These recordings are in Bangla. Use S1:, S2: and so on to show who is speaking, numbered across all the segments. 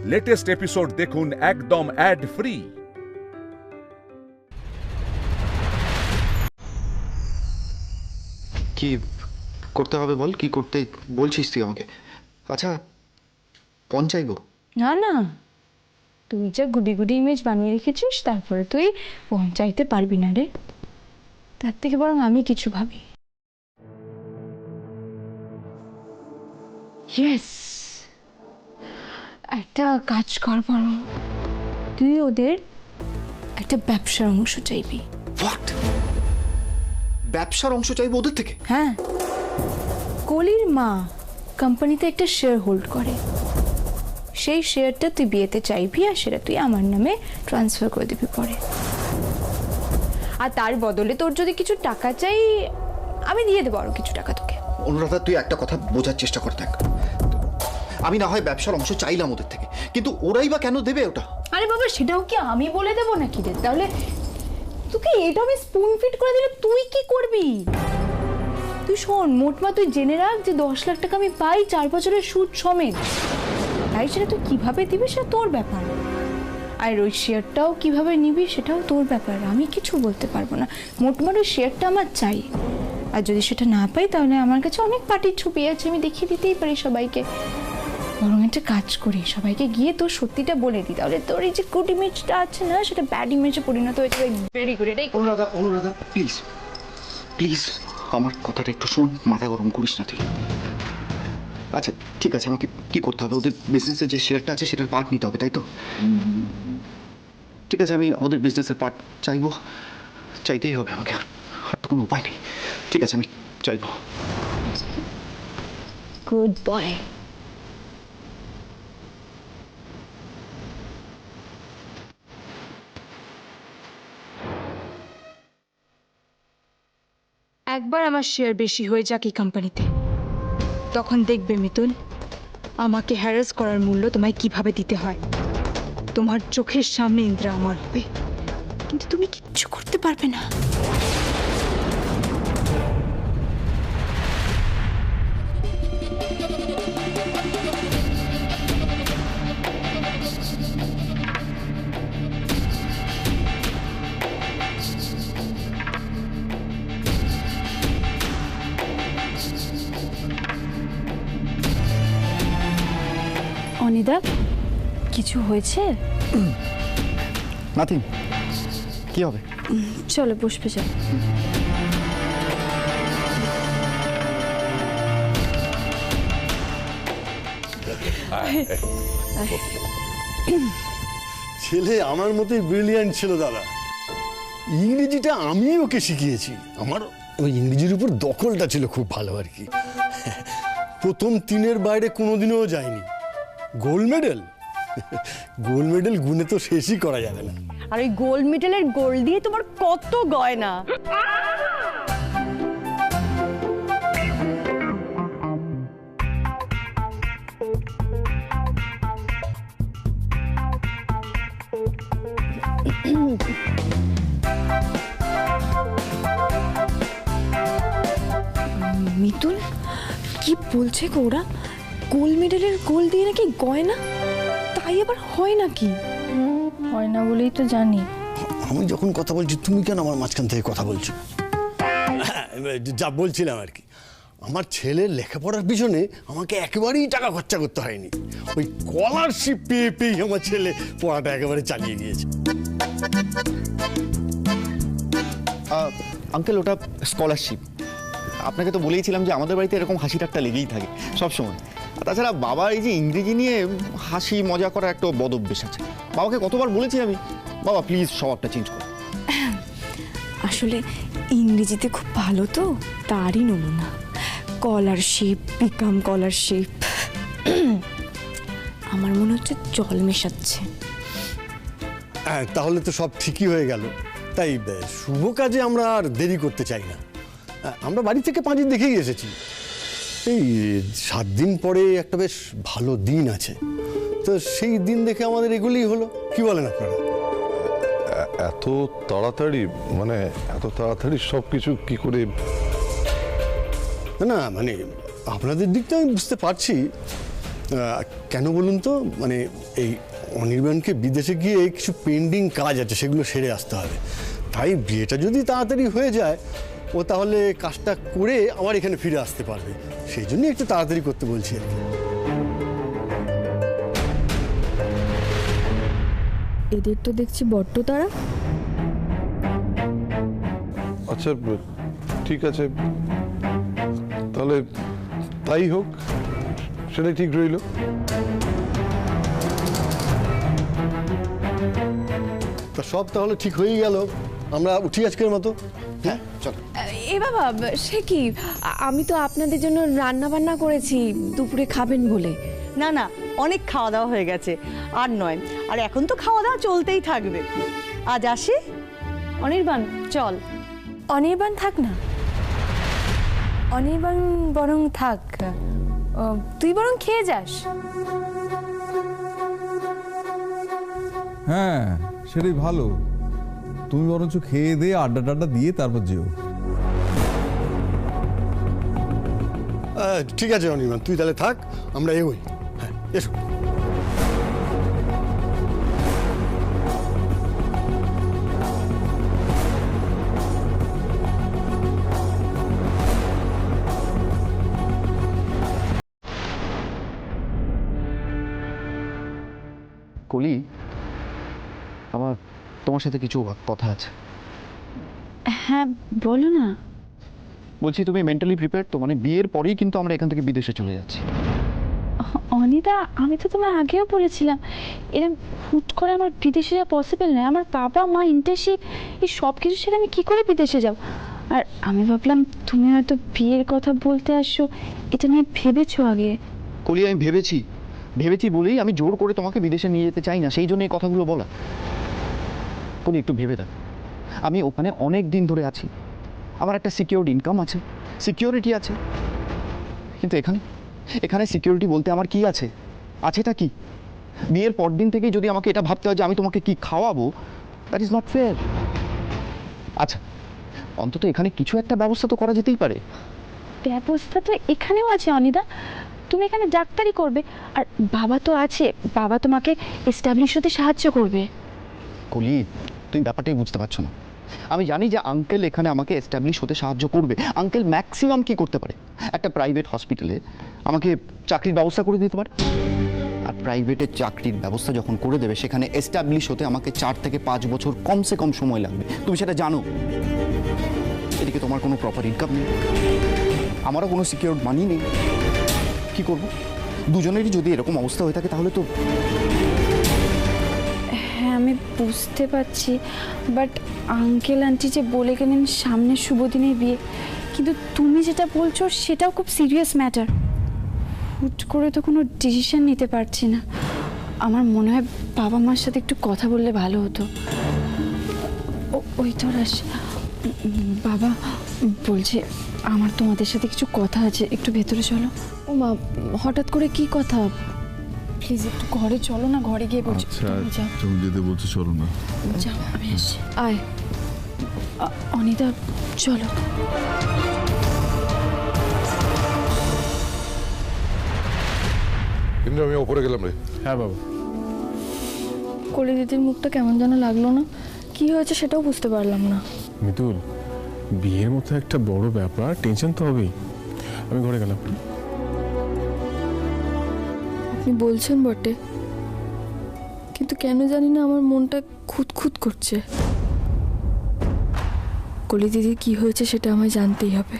S1: লেটেস্ট এপিসোড দেখুন একদম অ্যাড ফ্রি।
S2: কি করতে হবে বল, কি করতে বলছিস তুই আমাকে? আচ্ছা পঞ্চাইব?
S3: না না, তুই যা গুডি গুডি ইমেজ বানিয়ে রেখেছিস তারপরে তুই পৌঁছাইতে পারবি না রে। তার থেকে বরং আমি কিছু ভাবি। ইয়েস, একটা কাজ কর বরং, তুই ওদের একটা ব্যবসার অংশ চাইবি।
S2: হোয়াট? ব্যবসার অংশ চাইবো ওদের থেকে?
S3: হ্যাঁ, কলির মা কোম্পানিতে একটা শেয়ার হোল্ড করে, সেই শেয়ারটা তুই বিয়েতে চাইবি আর সেটা তুই আমার নামে ট্রান্সফার করে দিবি পরে। আর তার বদলে তোর যদি কিছু টাকা চাই আমি দিয়ে দেবো আরো কিছু টাকা তোকে।
S2: অনুরাধা তুই একটা কথা বোঝার চেষ্টা কর, দেখ আমি না হয় ব্যবসার অংশ চাইলাম ওদের থেকে, কিন্তু ওরাই বা কেন দেবে ওটা?
S3: আরে বাবা, সেটাও কি আমি বলে দেবো নাকি রে? তাহলে তোকে এটা আমি স্পুন ফিট করে দিলে তুই কি করবি? তুই শোন, মোটমা তুই জেনে রাখ যে 10 লাখ টাকা আমি পাই 4 বছরের সুদ সমেত। তাই সেটা তুই কিভাবে দিবি সেটা তোর ব্যাপার, আর ওই শেয়ারটাও কিভাবে নিবি সেটাও তোর ব্যাপার, আমি কিছু বলতে পারবো না। মোটমাট ওই শেয়ারটা আমার চাই, আর যদি সেটা না পাই তাহলে আমার কাছে অনেক পার্টির ছবি আছে, আমি দেখিয়ে দিতেই পারি সবাইকে। বরং একটা কাজ করি, সবাইকে গিয়ে তোর সত্যিটা বলে দিই, তাহলে তোর এই যে গুড ইমেজটা আছে না সেটা ব্যাড ইমেজে পরিণত হয়ে যাবে। Very good. এটাই
S2: অনুরাধা, অনুরাধা প্লিজ প্লিজ আমার কথাটা একটু শোন, মাথা গরম করিস না তুই। আচ্ছা ঠিক আছে, আমাকে কি করতে হবে? ওদের বিজনেসের যে শেয়ারটা আছে সেটার পার্ট নিতে হবে, তাই তো? ঠিক আছে, আমি ওদের বিজনেসের পার্ট চাইবো, চাইতেই হবে আমাকে, আর তো কোনো উপায় নেই। ঠিক আছে, আমি চাইবো।
S3: Good boy. একবার আমার শেয়ার বেশি হয়ে যাক এই কোম্পানিতে, তখন দেখবে মিতুল আমাকে হ্যারাস করার মূল্য তোমায় কিভাবে দিতে হয়। তোমার চোখের সামনে ইন্দ্রা আমার হবে, কিন্তু তুমি কিচ্ছু করতে পারবে না। অনিদা, কিছু হয়েছে?
S2: নাথিং। কি হবে?
S3: চলো বসবে, চল।
S4: ছেলে আমার মতোই ব্রিলিয়ান্ট ছিল দাদা। ইংরেজিটা আমি ওকে শিখিয়েছি, আমার ওই ইংরেজির উপর দখলটা ছিল খুব ভালো আর কি। প্রথম 3-এর বাইরে কোনোদিনও যায়নি। গোল্ড মেডেল, গোল্ড মেডেল গুনে তো শেষই করা যাবে না।
S5: আর ওই গোল্ড মেডেলের গোল দিয়ে তোমার কত গয়না।
S3: মিতুল কি বলছে গো ওরা? গোল্ড মেডেলের গোল দিয়ে নাকি গয়না? তাই আবার হয় নাকি? হয় না বলেই তো জানি।
S4: আমি যখন কথা বলছি তুমি কেন আমার মাঝখান থেকে কথা বলছো? যা বলছিলাম আর কি, আমার ছেলের লেখাপড়ার পিছনে আমাকে একেবারেই টাকা খরচা করতে হয়নি। ওই স্কলারশিপ পেয়ে পেয়েই আমার ছেলে পড়াটা একেবারে চালিয়ে গিয়েছে।
S2: আঙ্কেল, ওটা স্কলারশিপ। আপনাকে তো বলেইছিলাম যে আমাদের বাড়িতে এরকম হাসি ঠাট্টা লেগেই থাকে সবসময়। তাছাড়া বাবার এই যে ইংরেজি নিয়ে হাসি মজা করার একটা বদ অভ্যেস আছে। বাবাকে কতবার বলেছি আমি, বাবা প্লিজ স্বভাবটা চেঞ্জ করো।
S3: আসলে ইংরেজিতে খুব ভালো তো, তারই নমুনা। Scholarship, become scholarship. আমার মনে হচ্ছে জল মেশাচ্ছে।
S4: হ্যাঁ, তাহলে তো সব ঠিকই হয়ে গেল। তাই শুভ কাজে আমরা আর দেরি করতে চাই না। আমরা বাড়ি থেকে 5 দিন দেখেই এসেছি। এই 7 দিন পরে একটা বেশ ভালো দিন আছে, তো সেই দিন দেখে আমাদের এগুলোই হলো। কি বলেন আপনারা?
S6: এত তাড়াতাড়ি, মানে এত তাড়াতাড়ি সব কিছু কি করে?
S4: না মানে আপনাদের দিকটা আমি বুঝতে পারছি, কেন বলুন তো, মানে এই অনির্বাণকে বিদেশে গিয়ে কিছু পেন্ডিং কাজ আছে, সেগুলো সেরে আসতে হবে। তাই বিয়েটা যদি তাড়াতাড়ি হয়ে যায়, ও তাহলে কাজটা করে আবার এখানে ফিরে আসতে পারবে। সেই জন্যই একটু তাড়াতাড়ি করতে বলছি আর কি।
S3: এদের তো দেখছি বড্ড তারা।
S6: আচ্ছা ঠিক আছে, তাহলে তাই হোক, সেটাই ঠিক রইল।
S4: তা সব তাহলে ঠিক হয়ে গেল, আমরা উঠি আজকের মতো।
S2: হ্যাঁ চল।
S5: এ বাবা, সে কি, আমি তো আপনাদের জন্য রান্না বান্না করেছি দুপুরে খাবেন বলে।
S7: না না, অনেক খাওয়া দাওয়া হয়ে গেছে, আর নয়। আর এখন তো খাওয়া দাওয়া চলতেই থাকবে। আজ আসি। অনির্বাণ চল।
S3: অনির্বাণ থাক না, অনির্বাণ বরং থাক, তুই বরং খেয়ে যাস।
S8: হ্যাঁ সেটাই ভালো, তুমি বরঞ্চ খেয়ে দিয়ে আড্ডা টাড্ডা দিয়ে তারপর যেও।
S4: ঠিক আছে অনির্বাণ, তুই তাহলে থাক, আমরা এগোই। হ্যাঁ এসো।
S2: কলি, আমার তোমার সাথে কিছু কথা আছে।
S3: হ্যাঁ বলো না।
S2: বলছি তুমি মেন্টালি প্রিপেয়ার তো? মানে বিয়ের পরেই কিন্তু আমরা এখান থেকে বিদেশে চলে যাচ্ছি।
S3: অনিতা, আমি তো তোমার আগেও বলেছিলাম এরকম হুট করে আমার বিদেশে যাওয়া পসিবল নয়। আমার বাবা মা, ইন্টার্নশিপ, এই সব কিছু ছেড়ে আমি কী করে বিদেশে যাব? আর আমি ভাবলাম তুমি হয়তো বিয়ের কথা বলতে আসছো, এটা নিয়ে ভেবেছো আগে?
S2: কলি, আমি ভেবেছি বলেই আমি জোর করে তোমাকে বিদেশে নিয়ে যেতে চাই না, সেই জন্য এই কথাগুলো বলা। কলি একটু ভেবে দেখ, আমি ওখানে অনেক দিন ধরে আছি, আমার একটা সিকিউরড ইনকাম আছে, সিকিউরিটি আছে। কিন্তু এখানে সিকিউরিটি বলতে আমার কি আছে? আছেটা কি? বিয়ের পর দিন থেকেই যদি আমাকে এটা ভাবতে হয় যে আমি তোমাকে কি খাওয়াবো, দ্যাট ইজ নট ফেয়ার। আচ্ছা, অন্তত এখানে কিছু একটা ব্যবস্থা তো করা যেতেই পারে।
S3: ব্যবস্থা তো এখানেও আছে অনিতা, তুমি এখানে ডাক্তারি করবে, আর বাবা তো আছে, বাবা তোমাকে এস্টাবলিশ হতে সাহায্য করবে।
S2: কলি, তুমি ব্যাপারটাই বুঝতে পারছো না। আমি জানি যে আঙ্কেল এখানে আমাকে এস্টাবলিশ হতে সাহায্য করবে। আঙ্কেল ম্যাক্সিমাম কি করতে পারে, একটা প্রাইভেট হসপিটালে আমাকে চাকরির ব্যবস্থা করে দিতে পারে। আর প্রাইভেটের চাকরির ব্যবস্থা যখন করে দেবে, সেখানে এস্টাবলিশ হতে আমাকে 4 থেকে 5 বছর কমসে কম সময় লাগবে। তুমি সেটা জানো। এদিকে তোমার কোনো প্রপার ইনকাম নেই, আমারও কোনো সিকিউরড মানি নেই। কি করব? দুজনেরই যদি এরকম অবস্থা হয়ে থাকে তাহলে তো।
S3: হ্যাঁ আমি বুঝতে পারছি, বাট আঙ্কেল আন্টি যে বলে গেলেন সামনের শুভ দিনে বিয়ে, কিন্তু তুমি যেটা বলছো সেটাও খুব সিরিয়াস ম্যাটার। হুট করে তো কোনো ডিসিশন নিতে পারছি না। আমার মনে হয় বাবা মার সাথে একটু কথা বললে ভালো হতো। ওই তো আসে। বাবা বলছে আমার তোমাদের সাথে কিছু কথা আছে, একটু ভেতরে চলো। ও মা, হঠাৎ করে কি কথা? প্লিজ একটু ঘরে চলো না, ঘরে গিয়ে বলছি।
S8: আচ্ছা তুমি যেতে বলছো, চলো না।
S3: যাও, আমি আসছি। আয় অনিতা, চলো।
S6: কিন্তু আমি ওপরে গেলাম রে।
S8: হ্যাঁ বাবা।
S3: কলি দিদির মুখটা কেমন যেন লাগলো না, কি হয়েছে সেটাও বুঝতে পারলাম না।
S9: মিতুল, বিয়ের মতো একটা বড় ব্যাপার, টেনশন তো হবেই। আমি ঘরে গেলাম।
S3: আপনি বলছেন বটে, কিন্তু কেন জানি না আমার মনটা খুঁতখুত করছে। কলি দিদির কি হয়েছে সেটা আমায় জানতেই হবে।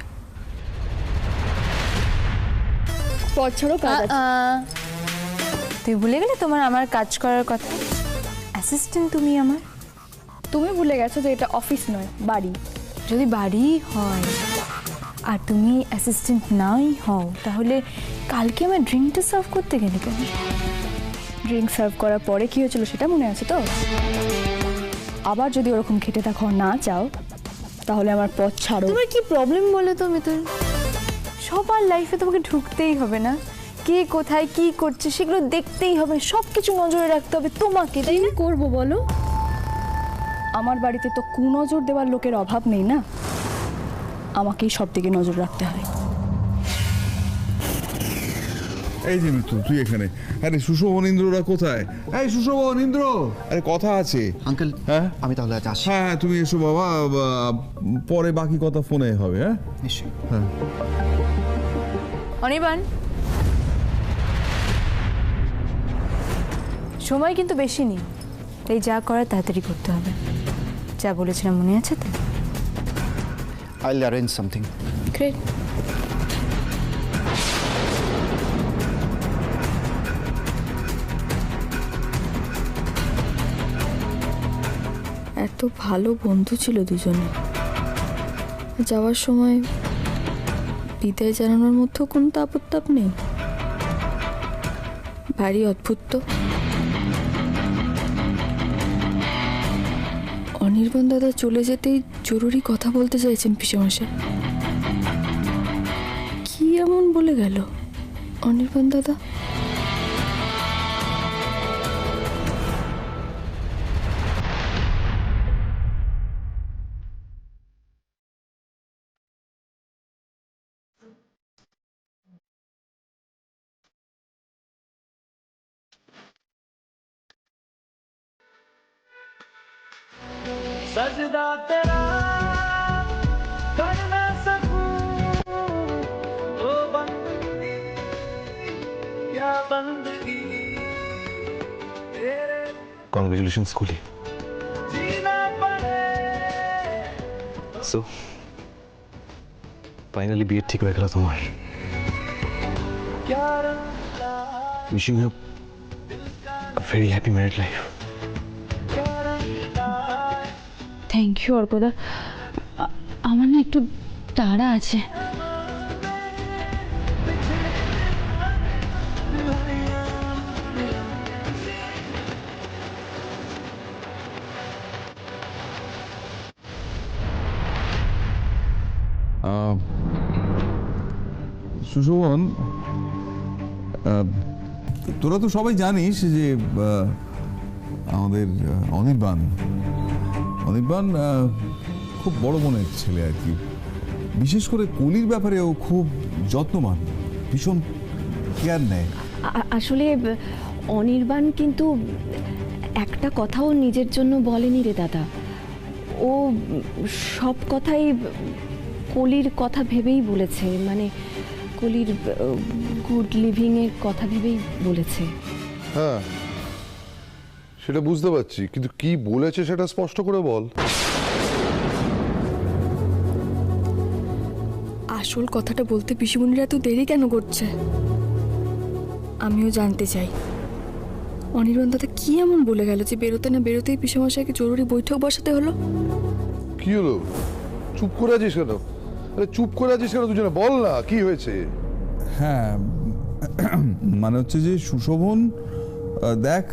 S5: পথ ছাড়ো, কাজ আছে।
S3: তুই ভুলে গেলে তোমার আমার কাজ করার কথা? অ্যাসিস্ট্যান্ট তুমি আমার।
S5: তুমি ভুলে গেছো যে এটা অফিস নয়, বাড়ি।
S3: যদি বাড়ি হয় আর তুমি অ্যাসিস্ট্যান্ট নাই হও, তাহলে কালকে আমার ড্রিঙ্কটা সার্ভ করতে গেলে কেন?
S5: ড্রিঙ্ক সার্ভ করার পরে কি হয়েছিল সেটা মনে আছে তো? আবার যদি ওরকম খেটে থাকো না চাও, তাহলে আমার পথ ছাড়ো।
S3: তোমার কি প্রবলেম বলে তো মিতুল? সবার লাইফে তোমাকে ঢুকতেই হবে না, কে কোথায় কি করছে সেগুলো দেখতেই হবে, সব কিছু নজরে রাখতে হবে তোমাকে, তাই না?
S5: করবো বলো? আমার বাড়িতে তো কুনজর দেওয়ার লোকের অভাব নেই না, আমাকেই সব দিকে নজর রাখতে হয়।
S8: এই যে মিত্র, তুই এখানে। আরে সুশোভন ইন্দ্ররা কোথায়? এই সুশোভন ইন্দ্র, আরে কথা আছে।
S2: আঙ্কেল,
S8: হ্যাঁ
S2: আমি তাহলে আজ আসি।
S8: হ্যাঁ, তুমি এসো বাবা, পরে বাকি কথা ফোনে হবে। হ্যাঁ
S2: নিশ্চয়ই।
S8: হ্যাঁ।
S3: অনির্বাণ, সময় কিন্তু বেশি নেই, তাই যা করার তাড়াতাড়ি করতে হবে। যা বলেছিলাম মনে আছে তো?
S2: I'll arrange something.
S3: গ্রেট।
S5: এত ভালো বন্ধু ছিল দুজনে, যাওয়ার সময় বিদায় জানানোর মধ্যেও কোনো তাপত্তাপ নেই। ভারী অদ্ভুত তো। অনির্বাণ দাদা চলে যেতেই জরুরি কথা বলতে চাইছেন পিসেমশাই। কি এমন বলে গেল অনির্বাণ দাদা?
S10: सजदा तेरा कर ना सकूं ओ बंदगी क्या बंदगी तेरे
S11: কংগ্রেচুলেশনস কুলি।
S10: जीना पड़े
S11: সো ফাইনালি বিয়ে ঠিক হয়ে গেল তোমার।
S10: क्या रंग
S11: wishing you a very happy married life.
S10: क्या रंग
S3: থ্যাংক ইউ অর্কদা, আমার না একটু তাড়া আছে।
S8: সুশোভন, তোরা তো সবাই জানিস যে আমাদের অনির্বাণ খুব বড় মনের ছেলে আর কি। বিশেষ করে কলির ব্যাপারে ও খুব যত্নবান, ভীষণ কেয়ার নেয়।
S12: আসলে অনির্বাণ কিন্তু একটা কথাও নিজের জন্য বলেনি রে দাদা। ও সব কথাই কলির কথা ভেবেই বলেছে, মানে কলির গুড লিভিংয়ের কথা ভেবেই বলেছে।
S6: হ্যাঁ, সেটা বুঝতে পারছি, কিন্তু কি বলেছে সেটা স্পষ্ট করে বল।
S5: আসল কথাটা বলতে পিসিমণিরা এত দেরি কেন করছে? আমিও জানতে চাই অনির্বাণ দাদা কি এমন বলে গেল যে বেরোতে না বেরোতেই পিসেমশাইকে জরুরি বৈঠক বসাতে হলো?
S6: কি হলো? চুপ করে আছিস কেন? আরে চুপ করে আছিস কেন দুজনে? বল না কি হয়েছে।
S8: হ্যাঁ, মানে হচ্ছে যে সুশোভন, দেখ,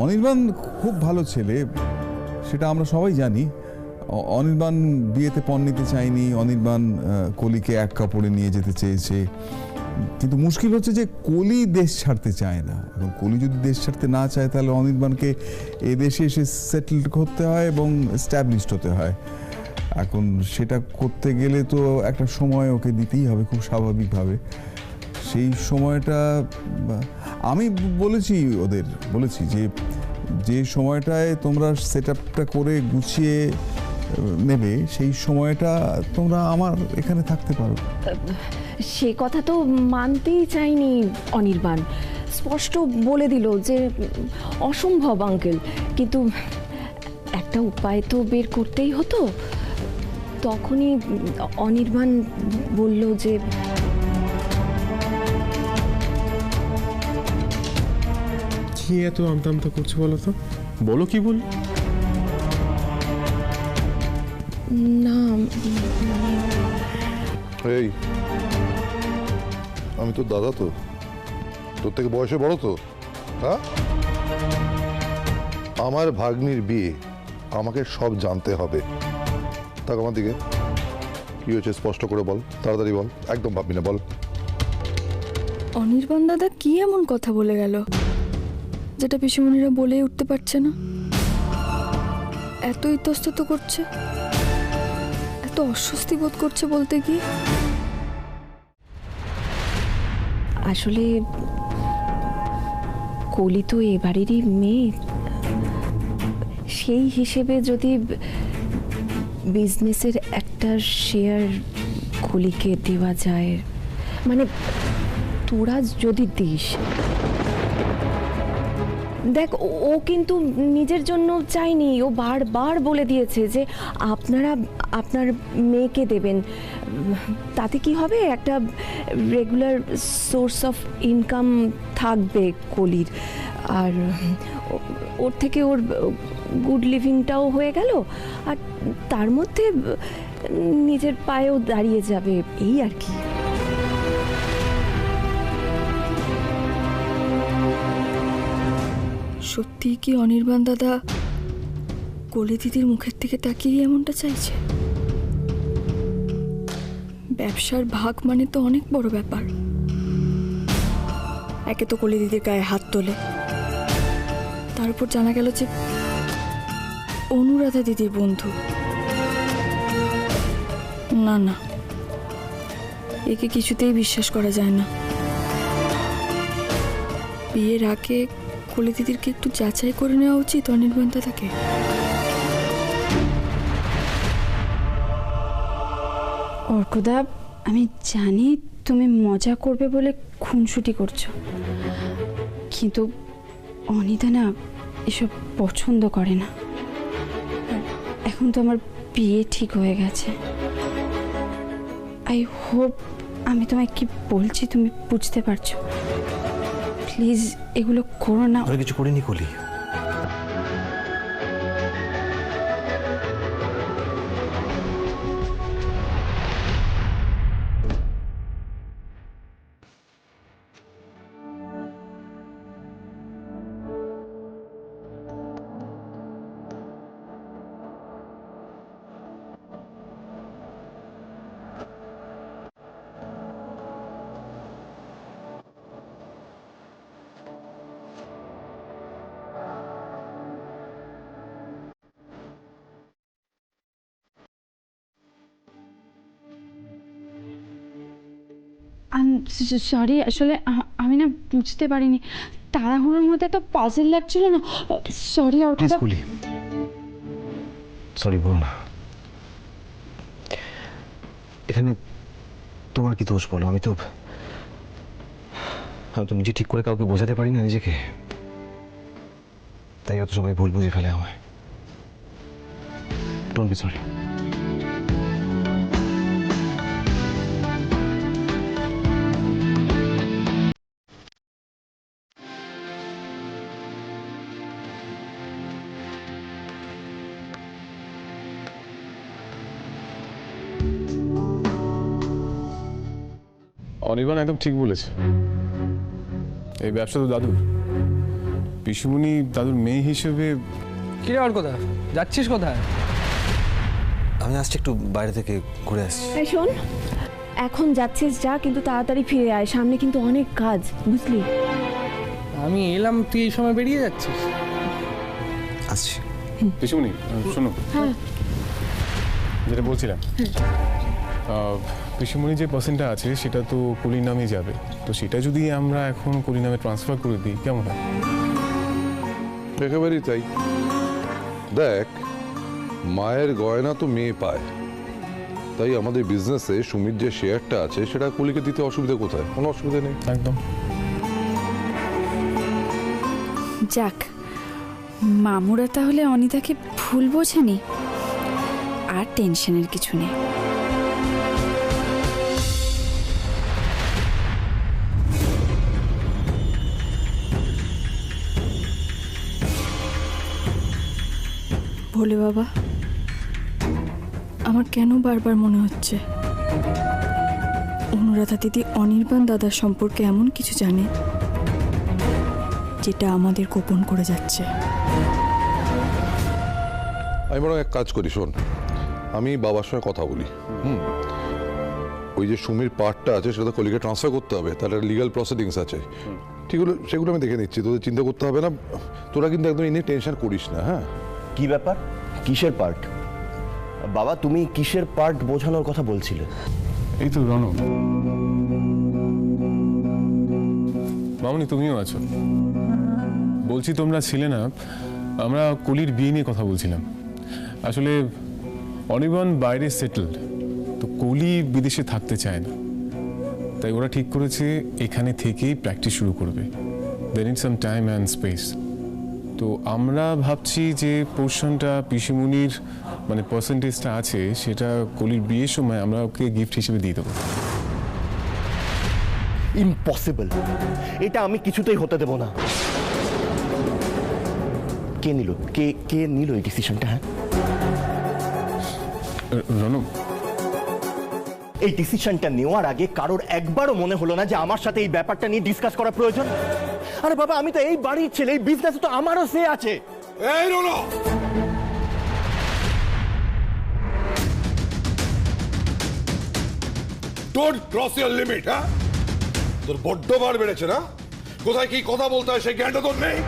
S8: অনির্বাণ খুব ভালো ছেলে, সেটা আমরা সবাই জানি। অনির্বাণ বিয়েতে পণ নিতে চায়নি, অনির্বাণ কলিকে এক কাপড়ে নিয়ে যেতে চেয়েছে, কিন্তু মুশকিল হচ্ছে যে কলি দেশ ছাড়তে চায় না। এবং কলি যদি দেশ ছাড়তে না চায় তাহলে অনির্বাণকে এ দেশে এসে সেটেল করতে হয় এবং এস্টাবলিশড হতে হয়। এখন সেটা করতে গেলে তো একটা সময় ওকে দিতেই হবে খুব স্বাভাবিকভাবে। সেই সময়টা আমি বলেছি যে সময়টায় তোমরা সেট আপটা করে গুছিয়ে নেবে, সেই সময়টা তোমরা আমার এখানে থাকতে পারো।
S12: সে কথা তো মানতেই চাইনি অনির্বাণ, স্পষ্ট বলে দিল যে অসম্ভব আঙ্কেল, কিন্তু একটা উপায় তো বের করতেই হতো। তখনই অনির্বাণ বলল যে
S9: কি এত আমতা আমতা করছো বলো তো, বলো কি বল।
S5: না,
S6: এই আমি তোর দাদা, তো তোর থেকে বয়সে বড় তো, হ্যাঁ? আমার ভাগ্নির বিয়ে, আমাকে সব জানতে হবে। থাক আমার দিকে, কি হয়েছে স্পষ্ট করে বল, তাড়াতাড়ি বল, একদম ভাববি না, বল।
S5: অনির্বাণ দাদা কি এমন কথা বলে গেল যেটা পিসিমণিরা বলে উঠতে পারছে না? এত ইতস্তত করছে, এত অস্বস্তি বোধ করছে বলতে কি?
S12: আসলে কলি তো এ বাড়িরই মেয়ে, সেই হিসেবে যদি বিজনেসের একটা শেয়ার কলিকে দেওয়া যায়, মানে তোরা যদি দিস। দেখ, ও কিন্তু নিজের জন্য চাইনি, ও বারবার বলে দিয়েছে যে আপনারা আপনার মেয়েকে দেবেন, তাতে কি হবে, একটা রেগুলার সোর্স অফ ইনকাম থাকবে কলির, আর ওর থেকে ওর গুড লিভিংটাও হয়ে গেল, আর তার মধ্যে নিজের পায়েও দাঁড়িয়ে যাবে, এই আর কি।
S5: সত্যি কি অনির্বাণ দাদা কলি দিদির মুখের থেকে তাকিয়ে এমনটা চাইছে? ব্যবসার ভাগ মানে তো অনেক বড় ব্যাপার। একে তো কলি দিদির গায়ে হাত তোলে, তার উপর জানা গেল যে অনুরাধা দিদির বন্ধু। না না, একে কিছুতেই বিশ্বাস করা যায় না। বিয়ের আগে কলি দিদিরকে একটু যাচাই করে নেওয়া উচিত অনির্বাণ দাদাকে।
S3: অর্কদা, আমি জানি তুমি মজা করবে বলে খুনসুটি করছো, কিন্তু অনিতা না এসব পছন্দ করে না। এখন তো আমার বিয়ে ঠিক হয়ে গেছে। আই হোপ আমি তোমায় কি বলছি তুমি বুঝতে পারছো। প্লিজ এগুলো করো না।
S11: কিছু করিনি কলি।
S3: সরি, আসলে আমি না বুঝতে পারিনি, তাড়াহুড়োর মধ্যে একটা পাজল লাগছিল না। সরি অর্কদা।
S11: সরি বলো না। এখানে তোমার কি দোষ বলো? আমি তো নিজে ঠিক করে কাউকে বোঝাতে পারি না নিজেকে, তাই অত সবাই ভুল বুঝে ফেলে আমায়। Don't be sorry.
S9: অনির্বাণ একদম ঠিক বলেছে, এই ব্যবসা তো দাদুর। পিসুমণি দাদুর মেয়ে হিসেবে।
S10: কিরে অর্কদা, যাচ্ছিস কোথায়?
S11: আমি আসছি একটু বাইরে থেকে ঘুরে আসছি।
S12: এই শোন, এখন যাচ্ছিস যা, কিন্তু তাড়াতাড়ি ফিরে আয়, সামনে কিন্তু অনেক কাজ, বুঝলি?
S10: আমি এলাম, তুই এই সময় বেরিয়ে যাচ্ছিস?
S11: আসছি।
S9: পিসুমণি শোনো, যেটা বলছিলাম, পিসুমণি যে পার্সেন্টটা আছে সেটা তো কলির নামে যাবে, তো সেটা যদি আমরা এখন কলির নামে ট্রান্সফার করে দিই কেমন হয়?
S6: একেবারেই তাই। দেখ, মায়ের গয়না তো মেয়ে পায়, তাই আমাদের বিজনেসে সুমির যে শেয়ারটা আছে সেটা কলিকে দিতে অসুবিধা কোথায়? কোনো অসুবিধা নেই।
S9: একদম।
S3: যাক, মামুরা তাহলে অনিতাকে ভুল বোঝেনি, আর টেনশনের কিছু নেই। ভোলে বাবা, আমার কেন বারবার মনে হচ্ছে অনুরাধা দিদি অনির্বাণ দাদার সম্পর্কে এমন কিছু জানে যেটা আমাদের গোপন করে যাচ্ছে।
S6: আমি বরং এক কাজ করি, শোন, আমি বাবার সঙ্গে কথা বলি। ওই যে সুমির পার্টটা আছে সেটা তো কলিকে ট্রান্সফার করতে হবে, তার লিগাল প্রসিডিংস আছে, ঠিকগুলো সেগুলো আমি দেখে নিচ্ছি, তোদের চিন্তা করতে হবে না। তোরা কিন্তু একদম এই নিয়ে টেনশন করিস না। হ্যাঁ,
S11: কি ব্যাপার? কিসের পার্ট? বাবা, তুমি কিসের পার্ট বোঝানোর কথা বলছিলে?
S9: এই তো রণ, মামনি তুমিও আছো। বলছি তোমরা ছিলে না, আমরা কলির বিয়ে নিয়ে কথা বলছিলাম। আসলে অনির্বাণ বাইরে সেটেলড, তো কলি বিদেশে থাকতে চায় না, তাই ওরা ঠিক করেছে এখানে থেকেই প্র্যাকটিস শুরু করবে। They need some time and space. তো আমরা ভাবছি যে পোর্শনটা পিসিমুনির মানে পার্সেন্টেজটা আছে সেটা কলির বিয়ের সময় আমরা ওকে গিফট হিসেবে দিয়ে দেবো।
S11: ইম্পসিবল, এটা আমি কিছুতেই হতে দেব না। কে নিল এই ডিসিশনটা? হ্যাঁ,
S9: রনু,
S11: এই ডিসিশনটা নেওয়ার আগে কারোর একবারও মনে হলো না যে আমার সাথে এই ব্যাপারটা নিয়ে ডিসকাস করা প্রয়োজন? আরে বাবা, আমি তো এই বাড়ির ছেলে, এই বিজনেসে তো আমারও সে আছে।
S6: এই Ronu, don't cross your limit. হ্যাঁ, তোর বড্ড বার বেড়েছে না? কোথায় কি কথা বলতে হয় সেই জ্ঞানটা তোর নেই।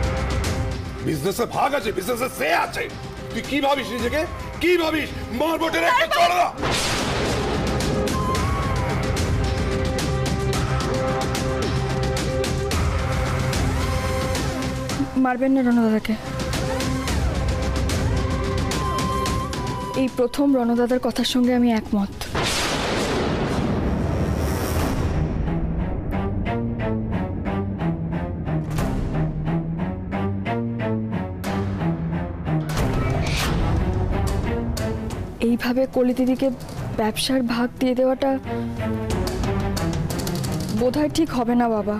S6: বিজনেসে ভাগ আছে, বিজনেসে সে আছে। তুই কি ভাবিস নিজেকে? কি ভাবিস? মারবটের একটা চড়া।
S5: মারবেন না রণদাদাকে। এই প্রথম রণদাদার কথার সঙ্গে আমি একমত। এইভাবে কলি দিদিকে ব্যবসার ভাগ দিয়ে দেওয়াটা বোধহয় ঠিক হবে না বাবা।